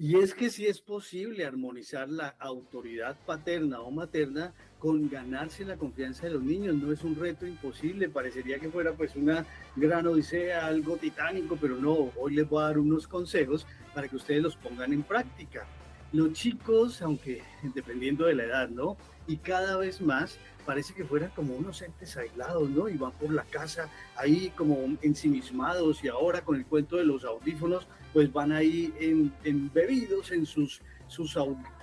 Y es que sí es posible armonizar la autoridad paterna o materna con ganarse la confianza de los niños. No es un reto imposible, parecería que fuera pues una gran odisea, algo titánico, pero no, hoy les voy a dar unos consejos para que ustedes los pongan en práctica. Los chicos, aunque dependiendo de la edad, ¿no? Y cada vez más parece que fueran como unos entes aislados, ¿no? Y van por la casa ahí como ensimismados y ahora con el cuento de los audífonos, pues van ahí embebidos en sus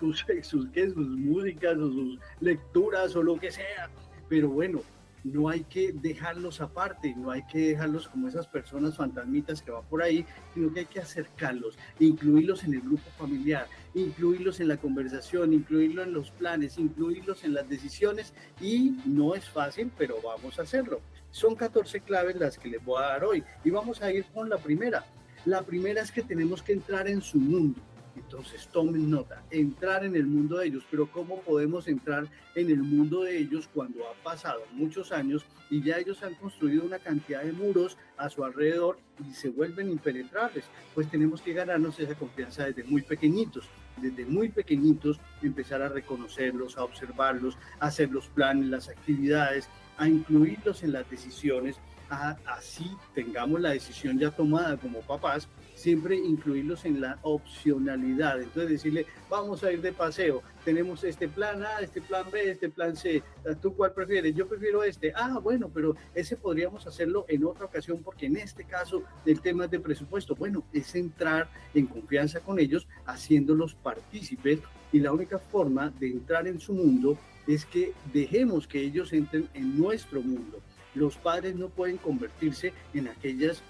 músicas o sus lecturas o lo que sea. Pero bueno, no hay que dejarlos aparte, no hay que dejarlos como esas personas fantasmitas que van por ahí, sino que hay que acercarlos, incluirlos en el grupo familiar, incluirlos en la conversación, incluirlos en los planes, incluirlos en las decisiones y no es fácil, pero vamos a hacerlo. Son 14 claves las que les voy a dar hoy y vamos a ir con la primera. La primera es que tenemos que entrar en su mundo. Entonces tomen nota, entrar en el mundo de ellos, pero ¿cómo podemos entrar en el mundo de ellos cuando han pasado muchos años y ya ellos han construido una cantidad de muros a su alrededor y se vuelven impenetrables? Pues tenemos que ganarnos esa confianza desde muy pequeñitos, empezar a reconocerlos, a observarlos, a hacer los planes, las actividades, a incluirlos en las decisiones, así tengamos la decisión ya tomada como papás, siempre incluirlos en la opcionalidad. Entonces decirle, vamos a ir de paseo, tenemos este plan A, este plan B, este plan C, ¿tú cuál prefieres? Yo prefiero este. Ah, bueno, pero ese podríamos hacerlo en otra ocasión porque en este caso el tema es de presupuesto. Bueno, es entrar en confianza con ellos, haciéndolos partícipes y la única forma de entrar en su mundo es que dejemos que ellos entren en nuestro mundo. Los padres no pueden convertirse en aquellas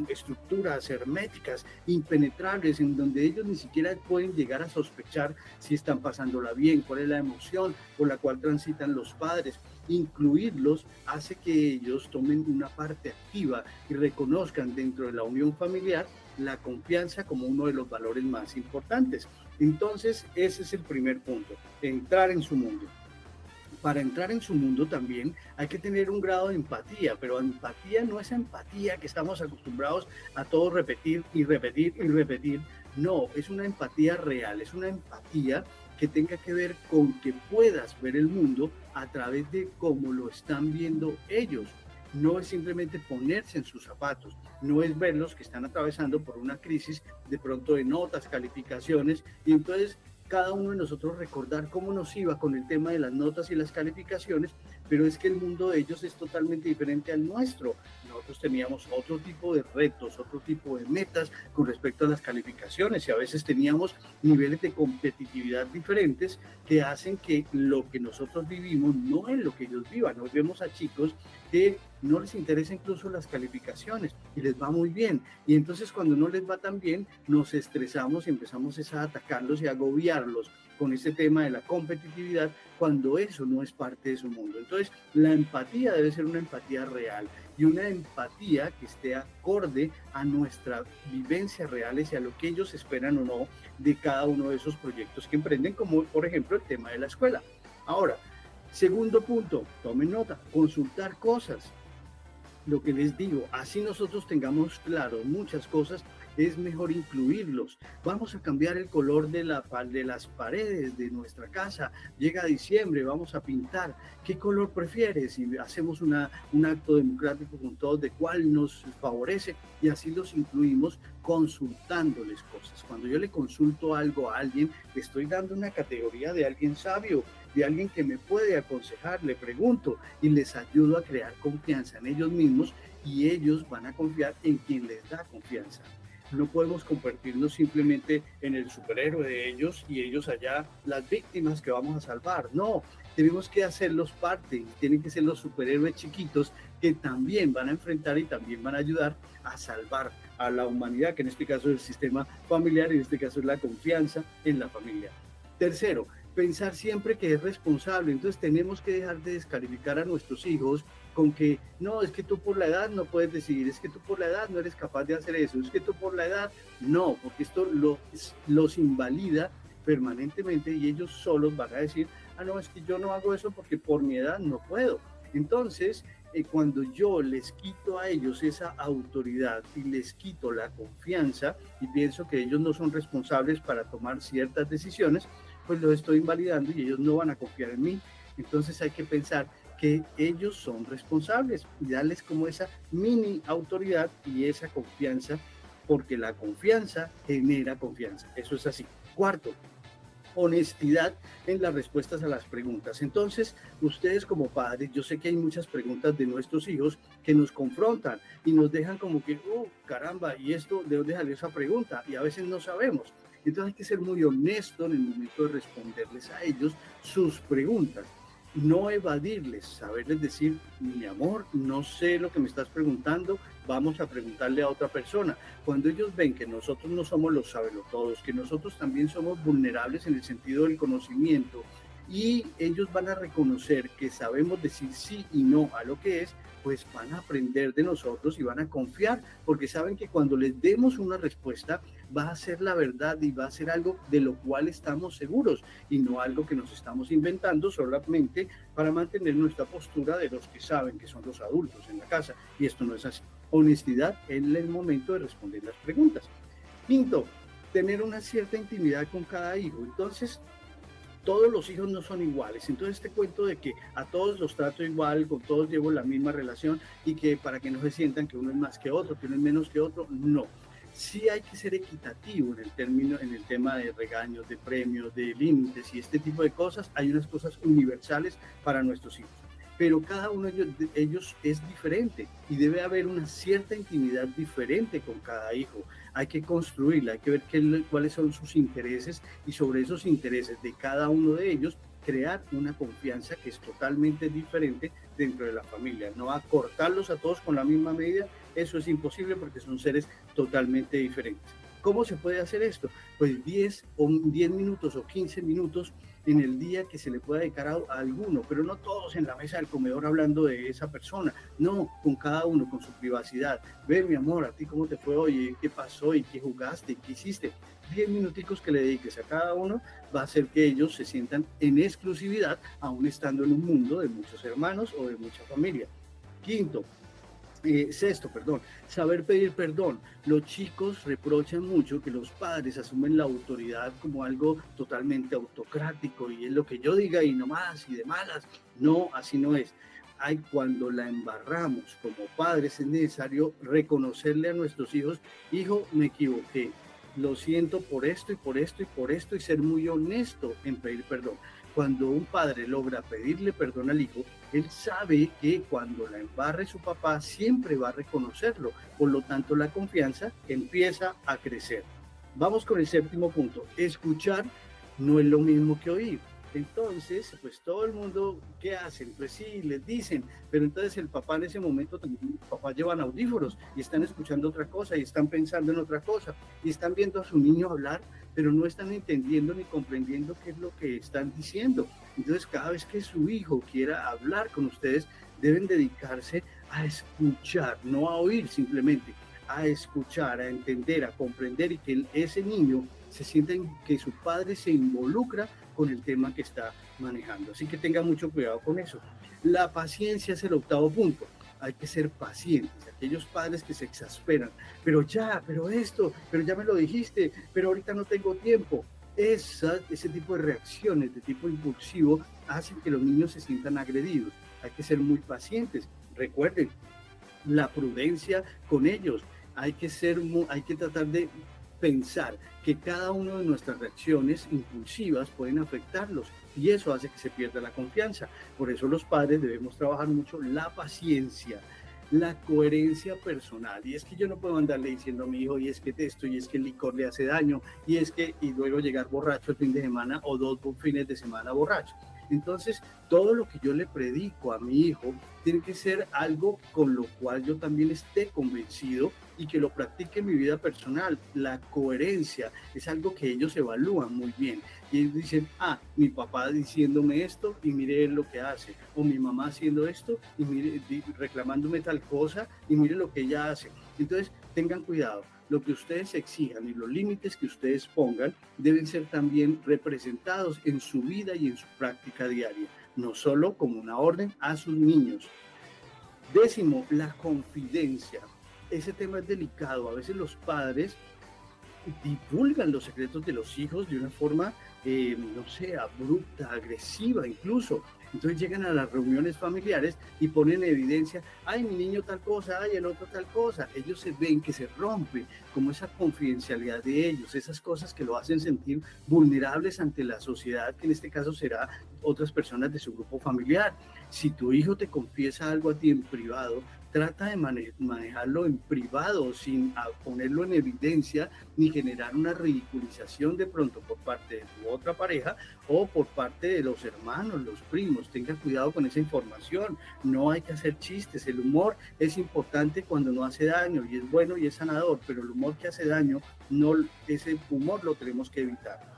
estructuras herméticas, impenetrables, en donde ellos ni siquiera pueden llegar a sospechar si están pasándola bien, cuál es la emoción por la cual transitan los padres. Incluirlos hace que ellos tomen una parte activa y reconozcan dentro de la unión familiar la confianza como uno de los valores más importantes. Entonces, ese es el primer punto, entrar en su mundo. Para entrar en su mundo también hay que tener un grado de empatía, pero empatía no es empatía que estamos acostumbrados a todo repetir y repetir y repetir. No, es una empatía real, es una empatía que tenga que ver con que puedas ver el mundo a través de cómo lo están viendo ellos. No es simplemente ponerse en sus zapatos, no es verlos que están atravesando por una crisis de pronto de notas, calificaciones, y entonces cada uno de nosotros recordar cómo nos iba con el tema de las notas y las calificaciones, pero es que el mundo de ellos es totalmente diferente al nuestro. Nosotros teníamos otro tipo de retos, otro tipo de metas con respecto a las calificaciones y a veces teníamos niveles de competitividad diferentes que hacen que lo que nosotros vivimos no es lo que ellos vivan. Nos vemos a chicos que no les interesa incluso las calificaciones y les va muy bien. Y entonces cuando no les va tan bien, nos estresamos y empezamos a atacarlos y a agobiarlos con ese tema de la competitividad cuando eso no es parte de su mundo. Entonces, la empatía debe ser una empatía real y una empatía que esté acorde a nuestra vivencia real y a lo que ellos esperan o no de cada uno de esos proyectos que emprenden, como por ejemplo el tema de la escuela. Ahora, segundo punto, tomen nota, consultar cosas. Lo que les digo, así nosotros tengamos claro muchas cosas, es mejor incluirlos. Vamos a cambiar el color de las paredes de nuestra casa. Llega diciembre, vamos a pintar. ¿Qué color prefieres? Y hacemos un acto democrático con todos de cuál nos favorece y así los incluimos consultándoles cosas. Cuando yo le consulto algo a alguien, le estoy dando una categoría de alguien sabio, de alguien que me puede aconsejar, le pregunto y les ayudo a crear confianza en ellos mismos y ellos van a confiar en quien les da confianza. No podemos convertirnos simplemente en el superhéroe de ellos y ellos allá las víctimas que vamos a salvar. No, tenemos que hacerlos parte, tienen que ser los superhéroes chiquitos que también van a enfrentar y también van a ayudar a salvar a la humanidad, que en este caso es el sistema familiar y en este caso es la confianza en la familia. Tercero, pensar siempre que es responsable. Entonces tenemos que dejar de descalificar a nuestros hijos con que no, es que tú por la edad no puedes decidir, es que tú por la edad no eres capaz de hacer eso, es que tú por la edad no, porque esto los invalida permanentemente y ellos solos van a decir, ah, no, es que yo no hago eso porque por mi edad no puedo. Entonces, cuando yo les quito a ellos esa autoridad y les quito la confianza y pienso que ellos no son responsables para tomar ciertas decisiones, pues los estoy invalidando y ellos no van a confiar en mí. Entonces hay que pensar que ellos son responsables y darles como esa mini autoridad y esa confianza, porque la confianza genera confianza. Eso es así. Cuarto, honestidad en las respuestas a las preguntas. Entonces, ustedes como padres, yo sé que hay muchas preguntas de nuestros hijos que nos confrontan y nos dejan como que, caramba, ¿y esto de dónde salió esa pregunta? Y a veces no sabemos. Entonces hay que ser muy honesto en el momento de responderles a ellos sus preguntas. No evadirles, saberles decir, mi amor, no sé lo que me estás preguntando, vamos a preguntarle a otra persona. Cuando ellos ven que nosotros no somos los sabelotodos, que nosotros también somos vulnerables en el sentido del conocimiento, y ellos van a reconocer que sabemos decir sí y no a lo que es, pues van a aprender de nosotros y van a confiar, porque saben que cuando les demos una respuesta va a ser la verdad y va a ser algo de lo cual estamos seguros y no algo que nos estamos inventando solamente para mantener nuestra postura de los que saben que son los adultos en la casa. Y esto no es así. Honestidad en el momento de responder las preguntas. Quinto, tener una cierta intimidad con cada hijo. Entonces, todos los hijos no son iguales. Entonces este cuento de que a todos los trato igual, con todos llevo la misma relación y que para que no se sientan que uno es más que otro, que uno es menos que otro, no. Sí hay que ser equitativo en el tema de regaños, de premios, de límites y este tipo de cosas. Hay unas cosas universales para nuestros hijos, pero cada uno de ellos es diferente y debe haber una cierta intimidad diferente con cada hijo. Hay que construirla, hay que ver cuáles son sus intereses y sobre esos intereses de cada uno de ellos crear una confianza que es totalmente diferente dentro de la familia. No acortarlos a todos con la misma medida, eso es imposible porque son seres totalmente diferentes. ¿Cómo se puede hacer esto? Pues 10 minutos o 15 minutos en el día que se le pueda dedicar a alguno, pero no todos en la mesa del comedor hablando de esa persona, no, con cada uno, con su privacidad. Ve, mi amor, ¿a ti cómo te fue hoy? ¿Qué pasó? ¿Y qué jugaste? ¿Qué hiciste? 10 minuticos que le dediques a cada uno va a hacer que ellos se sientan en exclusividad, aún estando en un mundo de muchos hermanos o de mucha familia. Quinto, sexto, saber pedir perdón. Los chicos reprochan mucho que los padres asumen la autoridad como algo totalmente autocrático y es lo que yo diga y no más y de malas. No, así no es. Cuando la embarramos como padres es necesario reconocerle a nuestros hijos, hijo, me equivoqué, lo siento por esto y por esto y por esto, y ser muy honesto en pedir perdón. Cuando un padre logra pedirle perdón al hijo, él sabe que cuando la embarre su papá siempre va a reconocerlo. Por lo tanto, la confianza empieza a crecer. Vamos con el séptimo punto. Escuchar no es lo mismo que oír. Entonces, pues todo el mundo, ¿qué hacen? Pues sí, les dicen, pero entonces el papá en ese momento, también los papás llevan audífonos y están escuchando otra cosa y están pensando en otra cosa y están viendo a su niño hablar, pero no están entendiendo ni comprendiendo qué es lo que están diciendo. Entonces, cada vez que su hijo quiera hablar con ustedes, deben dedicarse a escuchar, no a oír simplemente, a escuchar, a entender, a comprender y que ese niño se sienta que su padre se involucra con el tema que está manejando. Así que tenga mucho cuidado con eso. La paciencia es el octavo punto. Hay que ser pacientes. Aquellos padres que se exasperan, pero ya me lo dijiste, pero ahorita no tengo tiempo. Ese tipo de reacciones de tipo impulsivo hacen que los niños se sientan agredidos. Hay que ser muy pacientes. Recuerden, la prudencia con ellos. Hay que tratar de pensar que cada una de nuestras reacciones impulsivas pueden afectarlos y eso hace que se pierda la confianza. Por eso los padres debemos trabajar mucho la paciencia, la coherencia personal. Y es que yo no puedo andarle diciendo a mi hijo, y es que esto, y es que el licor le hace daño, y luego llegar borracho el fin de semana o 2 fines de semana borracho. Entonces, todo lo que yo le predico a mi hijo tiene que ser algo con lo cual yo también esté convencido y que lo practique en mi vida personal. La coherencia es algo que ellos evalúan muy bien. Y ellos dicen, mi papá diciéndome esto y mire lo que hace. O mi mamá haciendo esto y mire, reclamándome tal cosa y mire lo que ella hace. Entonces, tengan cuidado. Lo que ustedes exijan y los límites que ustedes pongan deben ser también representados en su vida y en su práctica diaria, no solo como una orden a sus niños. Décimo, la confidencia. Ese tema es delicado. A veces los padres divulgan los secretos de los hijos de una forma, no sé, abrupta, agresiva incluso. Entonces llegan a las reuniones familiares y ponen en evidencia, ay, mi niño tal cosa, ay, el otro tal cosa. Ellos se ven que se rompe como esa confidencialidad de ellos, esas cosas que lo hacen sentir vulnerables ante la sociedad, que en este caso será otras personas de su grupo familiar. Si tu hijo te confiesa algo a ti en privado, trata de manejarlo en privado sin ponerlo en evidencia ni generar una ridiculización de pronto por parte de tu otra pareja o por parte de los hermanos, los primos. Tenga cuidado con esa información, no hay que hacer chistes. El humor es importante cuando no hace daño y es bueno y es sanador, pero el humor que hace daño, no, ese humor lo tenemos que evitar.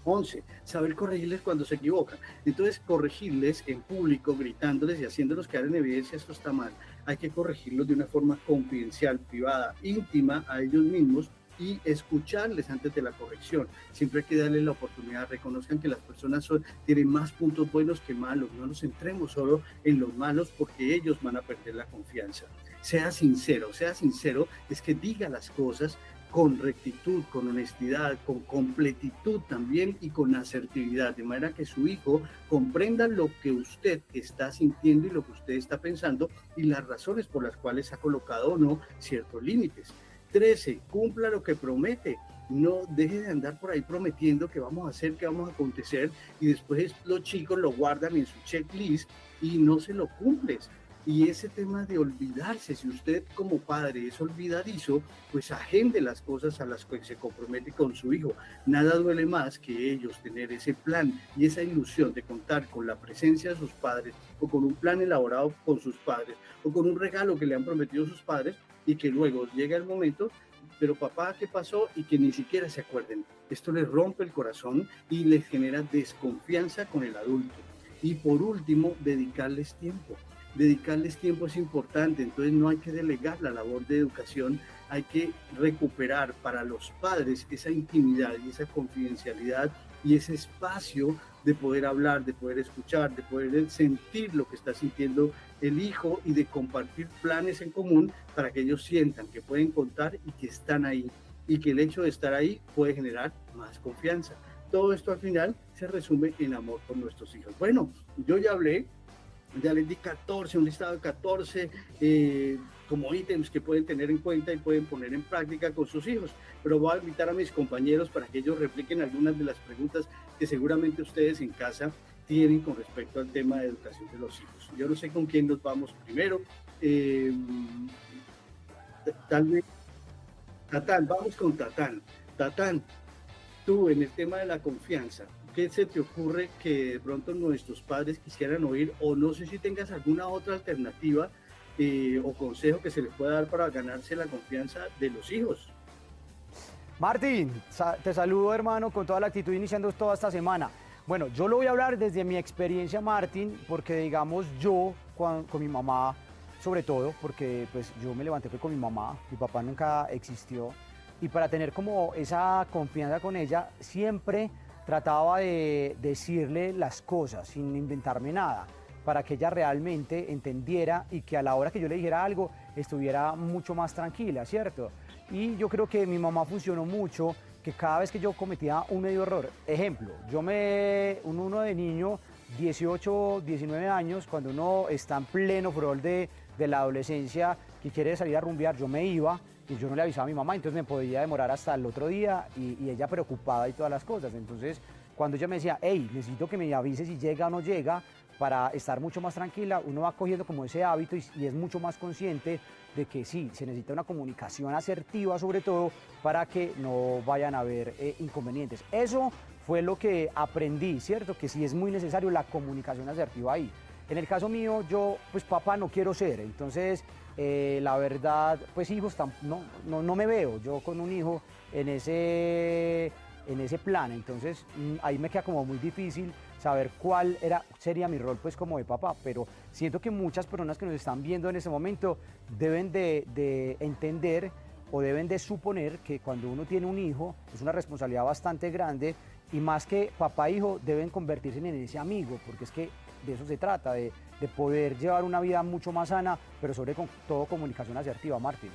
11. Saber corregirles cuando se equivocan. Entonces, corregirles en público, gritándoles y haciéndolos quedar en evidencia, esto está mal. Hay que corregirlos de una forma confidencial, privada, íntima a ellos mismos y escucharles antes de la corrección. Siempre hay que darles la oportunidad, reconozcan que las personas tienen más puntos buenos que malos. No nos centremos solo en los malos porque ellos van a perder la confianza. Sea sincero es que diga las cosas con rectitud, con honestidad, con completitud también y con asertividad, de manera que su hijo comprenda lo que usted está sintiendo y lo que usted está pensando y las razones por las cuales ha colocado o no ciertos límites. 13. Cumpla lo que promete. No deje de andar por ahí prometiendo que vamos a hacer, que vamos a acontecer y después los chicos lo guardan en su checklist y no se lo cumples. Y ese tema de olvidarse, si usted como padre es olvidadizo, pues agende las cosas a las que se compromete con su hijo. Nada duele más que ellos tener ese plan y esa ilusión de contar con la presencia de sus padres o con un plan elaborado con sus padres o con un regalo que le han prometido sus padres y que luego llega el momento, pero papá, ¿qué pasó? Y que ni siquiera se acuerden. Esto les rompe el corazón y les genera desconfianza con el adulto. Y por último, dedicarles tiempo. Dedicarles tiempo es importante, entonces no hay que delegar la labor de educación, hay que recuperar para los padres esa intimidad y esa confidencialidad y ese espacio de poder hablar, de poder escuchar, de poder sentir lo que está sintiendo el hijo y de compartir planes en común para que ellos sientan que pueden contar y que están ahí y que el hecho de estar ahí puede generar más confianza. Todo esto al final se resume en amor por nuestros hijos. Bueno, yo ya hablé. Ya les di 14, un listado de 14 como ítems que pueden tener en cuenta y pueden poner en práctica con sus hijos. Pero voy a invitar a mis compañeros para que ellos repliquen algunas de las preguntas que seguramente ustedes en casa tienen con respecto al tema de educación de los hijos. Yo no sé con quién nos vamos primero. Tal vez, Tatán, vamos con Tatán. Tatán, tú en el tema de la confianza, ¿qué se te ocurre que de pronto nuestros padres quisieran oír? O no sé si tengas alguna otra alternativa o consejo que se les pueda dar para ganarse la confianza de los hijos. Martín, te saludo hermano con toda la actitud iniciando toda esta semana. Bueno, yo lo voy a hablar desde mi experiencia, Martín, porque digamos yo con mi mamá, sobre todo, porque pues yo me levanté fue con mi mamá, mi papá nunca existió, y para tener como esa confianza con ella, siempre trataba de decirle las cosas sin inventarme nada, para que ella realmente entendiera y que a la hora que yo le dijera algo estuviera mucho más tranquila, ¿cierto? Y yo creo que mi mamá funcionó mucho, que cada vez que yo cometía un medio error, ejemplo, uno de niño, 18, 19 años, cuando uno está en pleno furor de la adolescencia, que quiere salir a rumbear, yo me iba y yo no le avisaba a mi mamá, entonces me podía demorar hasta el otro día y ella preocupada y todas las cosas. Entonces, cuando ella me decía, hey, necesito que me avises si llega o no llega, para estar mucho más tranquila, uno va cogiendo como ese hábito y es mucho más consciente de que sí, se necesita una comunicación asertiva sobre todo para que no vayan a haber inconvenientes. Eso fue lo que aprendí, ¿cierto? Que sí es muy necesario la comunicación asertiva ahí. En el caso mío, yo pues papá no quiero ser, entonces la verdad, pues hijos, no me veo yo con un hijo en ese plan, entonces ahí me queda como muy difícil saber cuál sería mi rol pues como de papá, pero siento que muchas personas que nos están viendo en ese momento deben de entender o deben de suponer que cuando uno tiene un hijo es una responsabilidad bastante grande y más que papá e hijo deben convertirse en ese amigo, porque es que de eso se trata, de poder llevar una vida mucho más sana, pero sobre todo comunicación asertiva, Martín.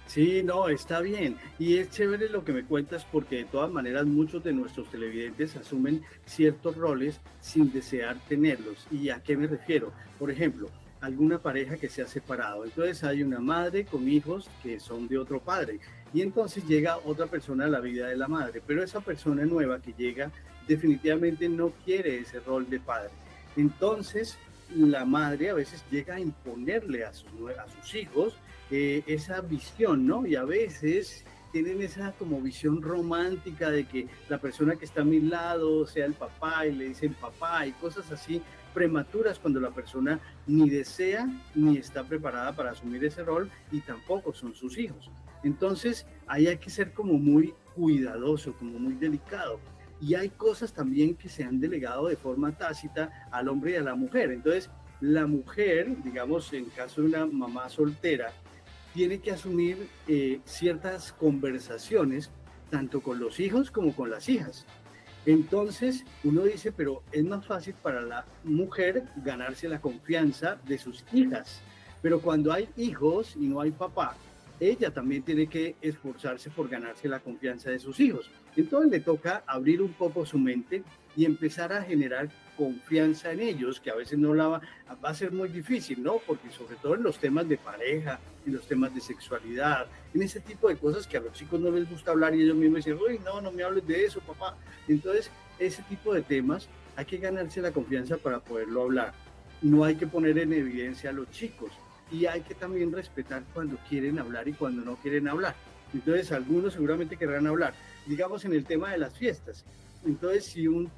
Sí, no, está bien. Y es chévere lo que me cuentas porque de todas maneras muchos de nuestros televidentes asumen ciertos roles sin desear tenerlos. ¿Y a qué me refiero? Por ejemplo, alguna pareja que se ha separado. Entonces hay una madre con hijos que son de otro padre. Y entonces llega otra persona a la vida de la madre. Pero esa persona nueva que llega definitivamente no quiere ese rol de padre. Entonces la madre a veces llega a imponerle a sus hijos esa visión, ¿no? Y a veces tienen esa como visión romántica de que la persona que está a mi lado sea el papá y le dicen papá y cosas así prematuras cuando la persona ni desea ni está preparada para asumir ese rol y tampoco son sus hijos. Entonces ahí hay que ser como muy cuidadoso, como muy delicado. Y hay cosas también que se han delegado de forma tácita al hombre y a la mujer. Entonces la mujer, digamos en caso de una mamá soltera, tiene que asumir ciertas conversaciones, tanto con los hijos como con las hijas. Entonces uno dice, pero es más fácil para la mujer ganarse la confianza de sus hijas. Pero cuando hay hijos y no hay papá, ella también tiene que esforzarse por ganarse la confianza de sus hijos. Entonces le toca abrir un poco su mente y empezar a generar confianza en ellos, que a veces no va a ser muy difícil, ¿no? Porque sobre todo en los temas de pareja, en los temas de sexualidad, en ese tipo de cosas que a los chicos no les gusta hablar y ellos mismos dicen, uy, no me hables de eso, papá. Entonces, ese tipo de temas hay que ganarse la confianza para poderlo hablar. No hay que poner en evidencia a los chicos y hay que también respetar cuando quieren hablar y cuando no quieren hablar. Entonces, algunos seguramente querrán hablar. Digamos en el tema de las fiestas. Entonces, si un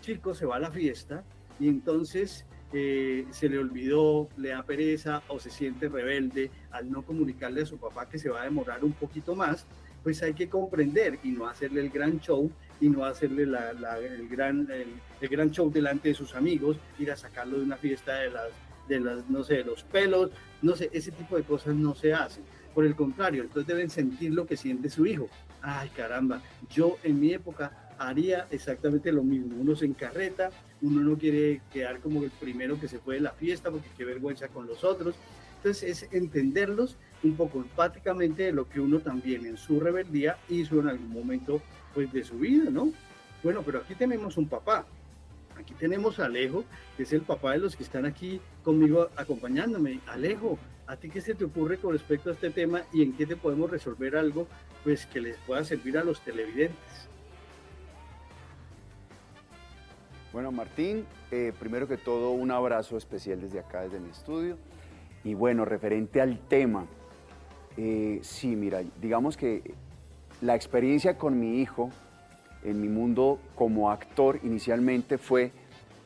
chico se va a la fiesta y entonces se le olvidó, le da pereza o se siente rebelde al no comunicarle a su papá que se va a demorar un poquito más, pues hay que comprender y no hacerle el gran show y no hacerle el gran show delante de sus amigos, ir a sacarlo de una fiesta no sé, de los pelos, no sé, ese tipo de cosas no se hacen. Por el contrario, entonces deben sentir lo que siente su hijo. Ay, caramba, yo en mi época haría exactamente lo mismo. Uno se encarreta, uno no quiere quedar como el primero que se fue de la fiesta porque qué vergüenza con los otros. Entonces es entenderlos un poco empáticamente de lo que uno también en su rebeldía hizo en algún momento pues de su vida, ¿no? Bueno, pero aquí tenemos un papá. Aquí tenemos a Alejo, que es el papá de los que están aquí conmigo acompañándome. Alejo, ¿a ti qué se te ocurre con respecto a este tema y en qué te podemos resolver algo pues que les pueda servir a los televidentes? Bueno, Martín, primero que todo un abrazo especial desde acá, desde mi estudio. Y bueno, referente al tema, sí, mira, digamos que la experiencia con mi hijo en mi mundo como actor inicialmente fue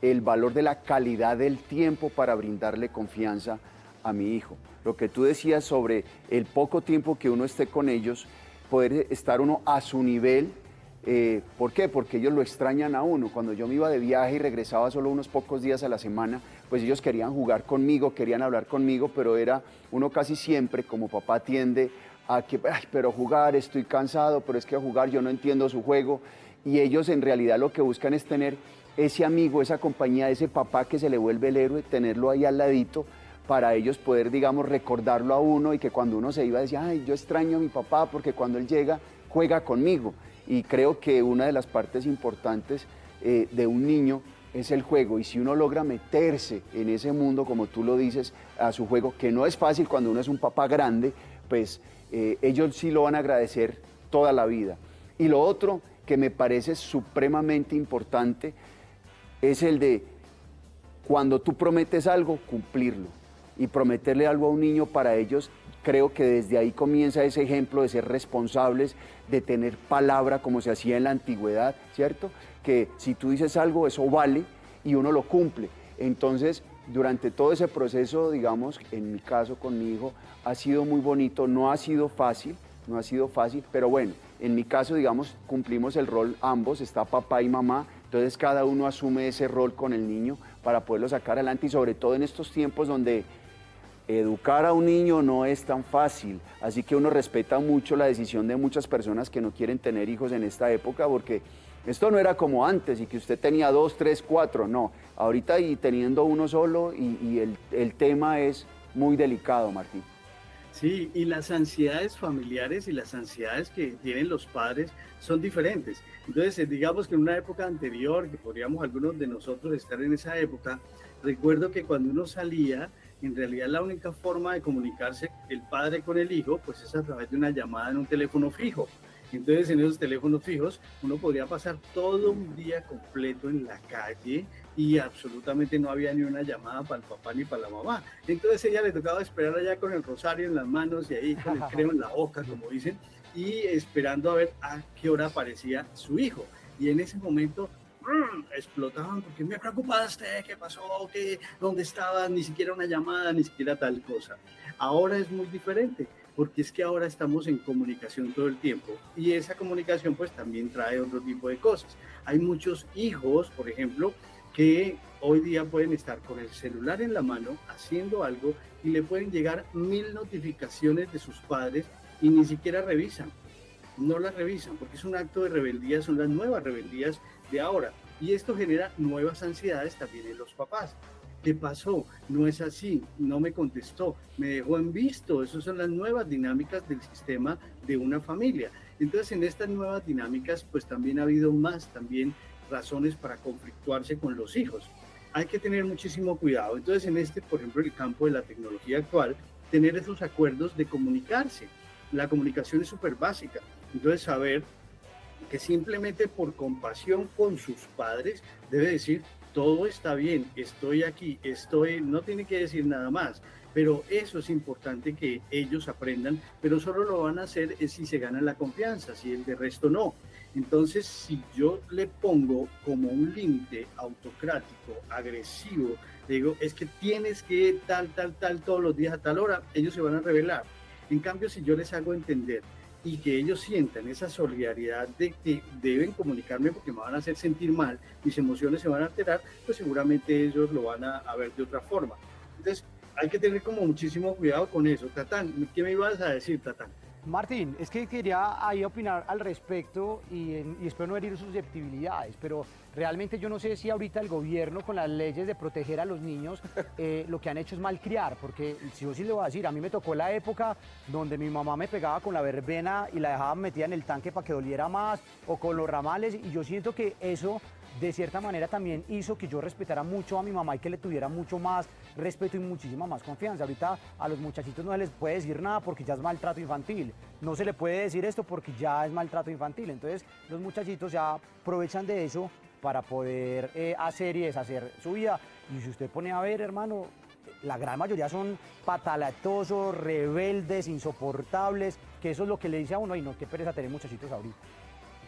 el valor de la calidad del tiempo para brindarle confianza a mi hijo. Lo que tú decías sobre el poco tiempo que uno esté con ellos, poder estar uno a su nivel. ¿Por qué? Porque ellos lo extrañan a uno. Cuando yo me iba de viaje y regresaba solo unos pocos días a la semana, pues ellos querían jugar conmigo, querían hablar conmigo, pero uno casi siempre como papá tiende a que, ay, pero jugar, estoy cansado, pero es que jugar yo no entiendo su juego. Y ellos en realidad lo que buscan es tener ese amigo, esa compañía, ese papá que se le vuelve el héroe, tenerlo ahí al ladito para ellos poder, digamos, recordarlo a uno y que cuando uno se iba decía, ay, yo extraño a mi papá porque cuando él llega, juega conmigo. Y creo que una de las partes importantes de un niño es el juego. Y si uno logra meterse en ese mundo, como tú lo dices, a su juego, que no es fácil cuando uno es un papá grande, pues ellos sí lo van a agradecer toda la vida. Y lo otro que me parece supremamente importante es el de cuando tú prometes algo, cumplirlo. Y prometerle algo a un niño para ellos, creo que desde ahí comienza ese ejemplo de ser responsables, de tener palabra como se hacía en la antigüedad, ¿cierto? Que si tú dices algo, eso vale y uno lo cumple. Entonces, durante todo ese proceso, digamos, en mi caso con mi hijo, ha sido muy bonito, no ha sido fácil, pero bueno, en mi caso, digamos, cumplimos el rol ambos, está papá y mamá, entonces cada uno asume ese rol con el niño para poderlo sacar adelante y sobre todo en estos tiempos donde educar a un niño no es tan fácil, así que uno respeta mucho la decisión de muchas personas que no quieren tener hijos en esta época porque Esto no era como antes y que usted tenía 2, 3, 4, no. Ahorita y teniendo uno solo y el tema es muy delicado, Martín. Sí, y las ansiedades familiares y las ansiedades que tienen los padres son diferentes. Entonces, digamos que en una época anterior, que podríamos algunos de nosotros estar en esa época, recuerdo que cuando uno salía, en realidad la única forma de comunicarse el padre con el hijo, pues es a través de una llamada en un teléfono fijo. Entonces, en esos teléfonos fijos, uno podría pasar todo un día completo en la calle y absolutamente no había ni una llamada para el papá ni para la mamá. Entonces, ella le tocaba esperar allá con el rosario en las manos y ahí con el creo en la boca, como dicen, y esperando a ver a qué hora aparecía su hijo. Y en ese momento explotaban porque me preocupaste, ¿qué pasó? ¿Dónde estabas? Ni siquiera una llamada, ni siquiera tal cosa. Ahora es muy diferente, porque es que ahora estamos en comunicación todo el tiempo y esa comunicación pues también trae otro tipo de cosas. Hay muchos hijos, por ejemplo, que hoy día pueden estar con el celular en la mano haciendo algo y le pueden llegar 1000 notificaciones de sus padres y ni siquiera revisan, no las revisan porque es un acto de rebeldía, son las nuevas rebeldías de ahora y esto genera nuevas ansiedades también en los papás. ¿Qué pasó? No es así, no me contestó, me dejó en visto. Esas son las nuevas dinámicas del sistema de una familia. Entonces, en estas nuevas dinámicas, pues también ha habido más también razones para conflictuarse con los hijos. Hay que tener muchísimo cuidado. Entonces, en este, por ejemplo, el campo de la tecnología actual, tener esos acuerdos de comunicarse. La comunicación es súper básica. Entonces, saber que simplemente por compasión con sus padres debe decir: todo está bien, estoy aquí, no tiene que decir nada más, pero eso es importante que ellos aprendan, pero solo lo van a hacer si se ganan la confianza, si el de resto no. Entonces, si yo le pongo como un límite autocrático, agresivo, digo, es que tienes que tal, todos los días a tal hora, ellos se van a rebelar. En cambio, si yo les hago entender y que ellos sientan esa solidaridad de que deben comunicarme porque me van a hacer sentir mal, mis emociones se van a alterar, pues seguramente ellos lo van a ver de otra forma. Entonces, hay que tener como muchísimo cuidado con eso. Tatán, ¿qué me ibas a decir, Tatán? Martín, es que quería ahí opinar al respecto y espero no herir susceptibilidades, pero realmente yo no sé si ahorita el gobierno con las leyes de proteger a los niños lo que han hecho es malcriar, porque si yo sí le voy a decir, a mí me tocó la época donde mi mamá me pegaba con la verbena y la dejaba metida en el tanque para que doliera más, o con los ramales, y yo siento que eso de cierta manera también hizo que yo respetara mucho a mi mamá y que le tuviera mucho más respeto y muchísima más confianza. Ahorita a los muchachitos no se les puede decir nada porque ya es maltrato infantil, no se le puede decir esto porque ya es maltrato infantil, entonces los muchachitos ya aprovechan de eso para poder hacer y deshacer su vida. Y si usted pone a ver, hermano, la gran mayoría son patalatosos, rebeldes, insoportables, que eso es lo que le dice a uno: y no, qué pereza tener muchachitos ahorita.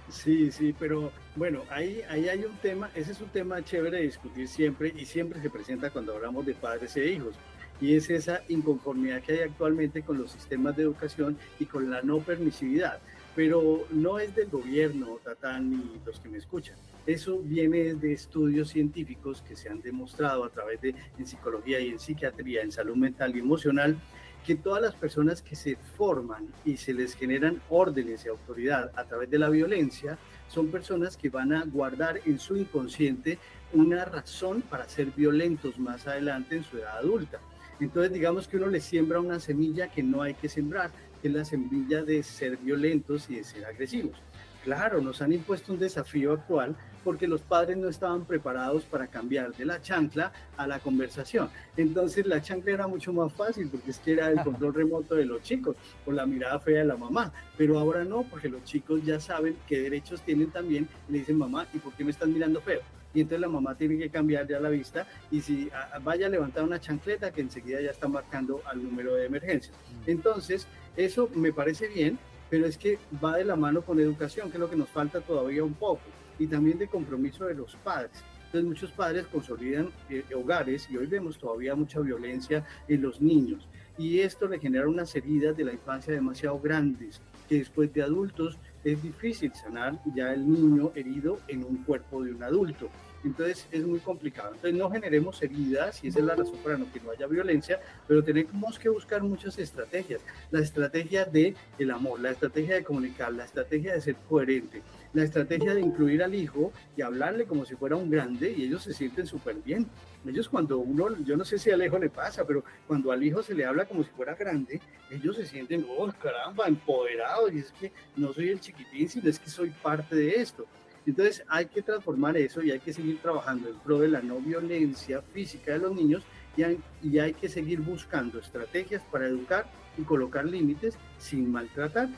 Sí, pero bueno, ahí hay un tema, ese es un tema chévere de discutir siempre y siempre se presenta cuando hablamos de padres e hijos, y es esa inconformidad que hay actualmente con los sistemas de educación y con la no permisividad, pero no es del gobierno, Tatán, ni los que me escuchan. Eso viene de estudios científicos que se han demostrado a través de en psicología y en psiquiatría, en salud mental y emocional, que todas las personas que se forman y se les generan órdenes y autoridad a través de la violencia son personas que van a guardar en su inconsciente una razón para ser violentos más adelante en su edad adulta. Entonces, digamos que uno les siembra una semilla que no hay que sembrar, que es la semilla de ser violentos y de ser agresivos. Claro, nos han impuesto un desafío actual porque los padres no estaban preparados para cambiar de la chancla a la conversación. Entonces la chancla era mucho más fácil porque es que era el control remoto de los chicos o la mirada fea de la mamá, pero ahora no, porque los chicos ya saben qué derechos tienen también y le dicen: mamá, ¿y por qué me estás mirando feo? Y entonces la mamá tiene que cambiar ya la vista y si vaya a levantar una chancleta, que enseguida ya está marcando al número de emergencias. Entonces, eso me parece bien, pero es que va de la mano con educación, que es lo que nos falta todavía un poco, y también de compromiso de los padres. Entonces muchos padres consolidan hogares y hoy vemos todavía mucha violencia en los niños, y esto le genera unas heridas de la infancia demasiado grandes, que después de adultos es difícil sanar ya el niño herido en un cuerpo de un adulto. Entonces es muy complicado. Entonces no generemos heridas y esa es la razón para que no haya violencia, pero tenemos que buscar muchas estrategias. La estrategia de el amor, la estrategia de comunicar, la estrategia de ser coherente, la estrategia de incluir al hijo y hablarle como si fuera un grande y ellos se sienten súper bien. Ellos cuando uno, yo no sé si al hijo le pasa, pero cuando al hijo se le habla como si fuera grande, ellos se sienten, oh caramba, empoderados y es que no soy el chiquitín, sino es que soy parte de esto. Entonces hay que transformar eso y hay que seguir trabajando en pro de la no violencia física de los niños y hay que seguir buscando estrategias para educar y colocar límites sin maltratar.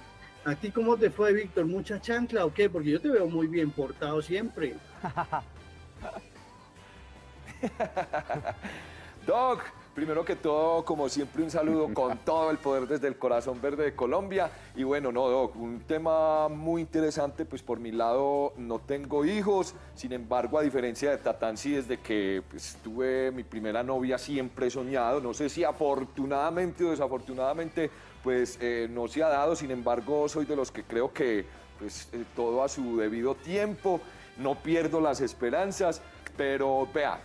¿A ti cómo te fue, Víctor? ¿Mucha chancla o qué? Porque yo te veo muy bien portado siempre. Doc, primero que todo, como siempre, un saludo con todo el poder desde el corazón verde de Colombia. Y bueno, no, Doc, un tema muy interesante, pues por mi lado no tengo hijos, sin embargo, a diferencia de Tatán, sí, desde que pues, tuve mi primera novia siempre he soñado, no sé si afortunadamente o desafortunadamente, pues no se ha dado, sin embargo, soy de los que creo que pues, todo a su debido tiempo, no pierdo las esperanzas, pero vea,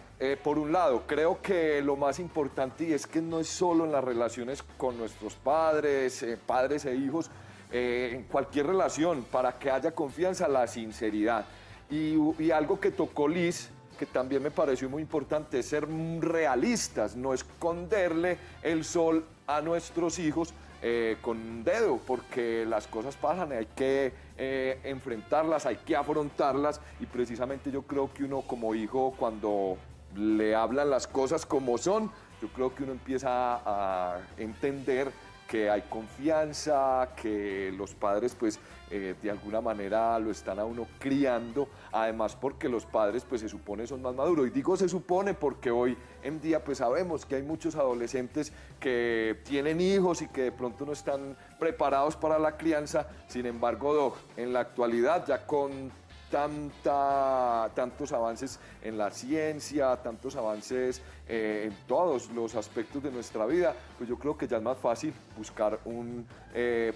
por un lado, creo que lo más importante y es que no es solo en las relaciones con nuestros padres, padres e hijos, en cualquier relación, para que haya confianza, la sinceridad. Y algo que tocó Liz, que también me pareció muy importante, es ser realistas, no esconderle el sol a nuestros hijos con un dedo, porque las cosas pasan, hay que enfrentarlas, hay que afrontarlas, y precisamente yo creo que uno como hijo, cuando le hablan las cosas como son, yo creo que uno empieza a entender que hay confianza, que los padres pues de alguna manera lo están a uno criando, además porque los padres pues se supone son más maduros, y digo se supone porque hoy en día pues sabemos que hay muchos adolescentes que tienen hijos y que de pronto no están preparados para la crianza. Sin embargo, Doc, en la actualidad ya con tantos avances en la ciencia, tantos avances en todos los aspectos de nuestra vida, pues yo creo que ya es más fácil buscar un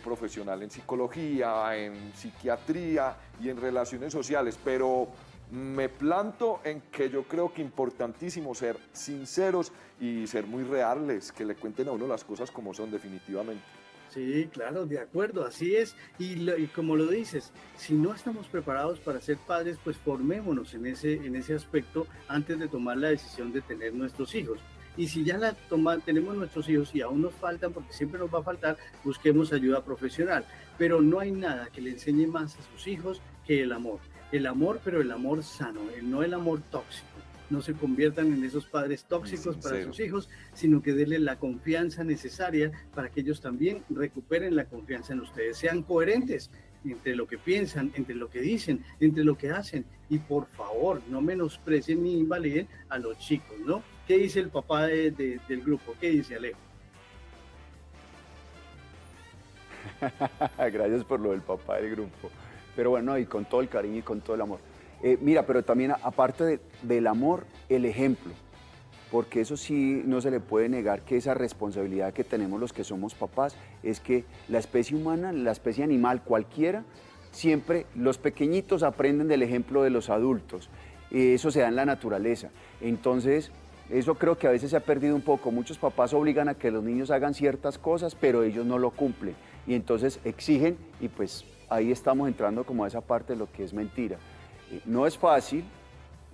profesional en psicología, en psiquiatría y en relaciones sociales, pero me planto en que yo creo que importantísimo ser sinceros y ser muy reales, que le cuenten a uno las cosas como son definitivamente. Sí, claro, de acuerdo, así es. Y como lo dices, si no estamos preparados para ser padres, pues formémonos en ese aspecto antes de tomar la decisión de tener nuestros hijos. Y si ya tenemos nuestros hijos y aún nos faltan, porque siempre nos va a faltar, busquemos ayuda profesional. Pero no hay nada que le enseñe más a sus hijos que el amor. El amor, pero el amor sano, no el amor tóxico. No se conviertan en esos padres tóxicos para sus hijos, sino que denle la confianza necesaria para que ellos también recuperen la confianza en ustedes. Sean coherentes entre lo que piensan, entre lo que dicen, entre lo que hacen. Y por favor, no menosprecien ni invaliden a los chicos, ¿no? ¿Qué dice el papá del grupo? ¿Qué dice Alejo? Gracias por lo del papá del grupo. Pero bueno, y con todo el cariño y con todo el amor. Mira, pero también aparte del amor, el ejemplo, porque eso sí no se le puede negar que esa responsabilidad que tenemos los que somos papás es que la especie humana, la especie animal cualquiera, siempre los pequeñitos aprenden del ejemplo de los adultos, eso se da en la naturaleza. Entonces, eso creo que a veces se ha perdido un poco, muchos papás obligan a que los niños hagan ciertas cosas, pero ellos no lo cumplen, y entonces exigen, y pues ahí estamos entrando como a esa parte de lo que es mentira. No es fácil,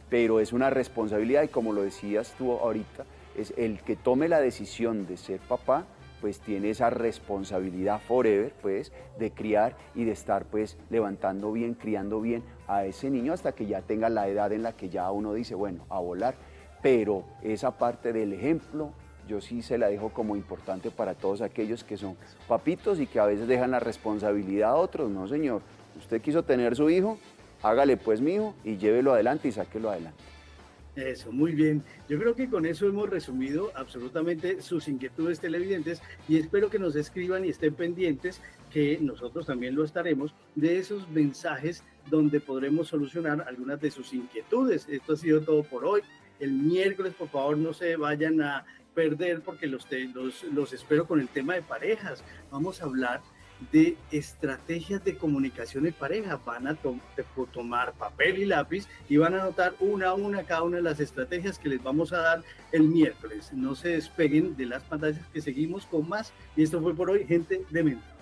pero es una responsabilidad y como lo decías tú ahorita, es el que tome la decisión de ser papá, pues tiene esa responsabilidad forever, pues, de criar y de estar, pues, levantando bien, criando bien a ese niño hasta que ya tenga la edad en la que ya uno dice, bueno, a volar. Pero esa parte del ejemplo, yo sí se la dejo como importante para todos aquellos que son papitos y que a veces dejan la responsabilidad a otros. No, señor, usted quiso tener su hijo, hágale pues mijo y llévelo adelante y sáquelo adelante. Eso, muy bien. Yo creo que con eso hemos resumido absolutamente sus inquietudes televidentes y espero que nos escriban y estén pendientes, que nosotros también lo estaremos, de esos mensajes donde podremos solucionar algunas de sus inquietudes. Esto ha sido todo por hoy. El miércoles, por favor, no se vayan a perder porque los espero con el tema de parejas. Vamos a hablar de estrategias de comunicación en pareja. Van a tomar papel y lápiz y van a anotar una a una cada una de las estrategias que les vamos a dar el miércoles. No se despeguen de las pantallas, que seguimos con más. Y esto fue por hoy, gente de mente.